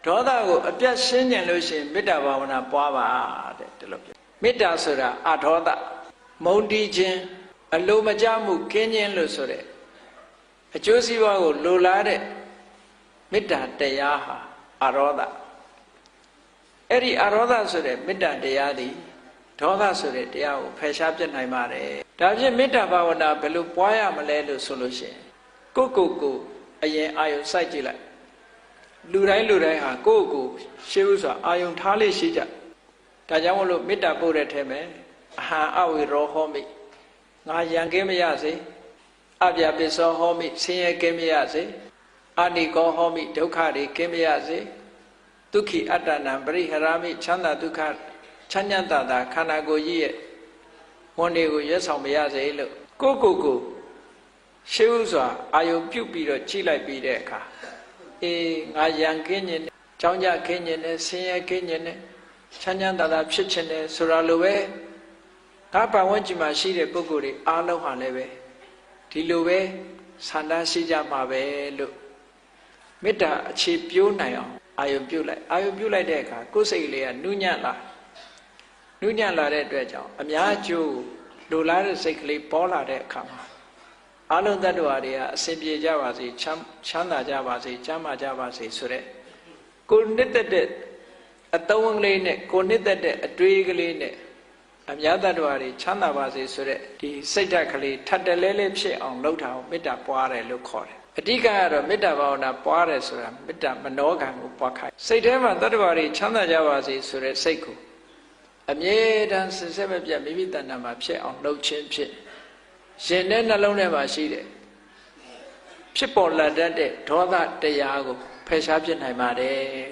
ဒေါသကိုအပြတ်ရှင်းကျင်လို့ရှိရင်မေတ္တာဘာဝနာပွားပါတဲ့ဒီလိုပြောမေတ္တာဆိုတာအဒေါသမုန်းတီးခြင်းအလိုမကျမှုကင်းခြင်းလို့ဆိုတဲ့အကျိုးစီးပွားကိုလိုလားတဲ့မေတ္တာတရားဟာအရောဓအဲ့ဒီအရောဓဆိုတဲ့မေတ္တာတရားသည်ဒေါသဆိုတဲ့တရားကိုဖယ်ရှားပြတ်နိုင်ပါတယ်ဒါဖြင့်မေတ္တာဘာဝနာဘယ်လိုပွားရမလဲလို့ဆိုလို့ရှိရင်ကိုအရင်အာယုံစိုက်ကြည့်လိုက်လူတိုင်းဟာကိုရှေးဥစွာအာယုံထားလေးရှိကြဒါကြောင့်မလို့မေတ္တာပို့တဲ့ထဲမှာအဟံအဝေရောဟောမိငါရန်ကင်းမရစေအပြပိစောဟောမိဆင်းရဲကင်းမရစေအာနိကောဟောမိဒုက္ခတွေကင်းမရစေဒုက္ခိအတ္တနံပရိဟရာမိချမ်းသာဒုက္ခချမ်းသာတာခန္ဓာကိုယ်ကြီးရဲ့ဝန်တွေကိုရွတ်ဆောင်မရစေလို့ကိုရှေးဥစွာအာယုံပြုတ်ပြီးတော့ကြည့်လိုက်ပြီးတဲ့အခါငါရန်ကင်းခြင်းနဲ့ကြောင်းကြကင်းခြင်းနဲ့ဆင်းရဲကင်းခြင်းနဲ့ချမ်းသာဖြစ်ခြင်းနဲ့ဆိုတာလိုပဲငါပတ်ဝန်းကျင်မှာရှိတဲ့ပုဂ္ဂိုလ်တွေအားလုံးဟာလည်းပဲဒီလိုပဲဆန္ဒရှိကြမှာပဲလို့မေတ္တာအခြေပြိုးနိုင်အောင်အာယုံပြုတ်လိုက်တဲ့အခါကိုယ်စိတ်လေးကနုညံ့လာတဲ့အတွက်ကြောင့်အများကျိုးလိုလားတဲ့စိတ်ကလေးပေါ်လာတဲ့အခါမှာအလုံးသတ္တဝါတွေကအစဉ်ပြေကြပါစေချမ်းသာကြပါစေကျမ်းမာကြပါစေဆိုတဲ့ကိုနှစ်သက်တဲ့အသုံးကလေးနဲ့ကိုနှစ်သက်တဲ့အတွေးကလေးနဲ့အများသတ္တဝါတွေချမ်းသာပါစေဆိုတဲ့ဒီစိတ်ဓာတ်ကလေးထပ်တလဲလဲဖြစ်အောင်လုပ်တာကိုမေတ္တာပွားတယ်လို့ခေါ်တယ်အဓိကကတော့မေတ္တာဘာဝနာပွားတယ်ဆိုတာမေတ္တာမနောကံကိုပွားခိုင်းစိတ်ထဲမှာသတ္တဝါတွေချမ်းသာကြပါစေဆိုတဲ့စိတ်ကိုအမြဲတမ်းစင်စစ်မပြတ်မိမိတဏ္ဍာမှာဖြစ်အောင်လုပ်ခြင်းဖြစ်ရှင်တဲ့နှလုံးထဲမှာရှိတဲ့ဖြစ်ပေါ်လာတတ်တဲ့ဒေါသတရားကိုဖယ်ရှားပြစ်နိုင်ပါတယ်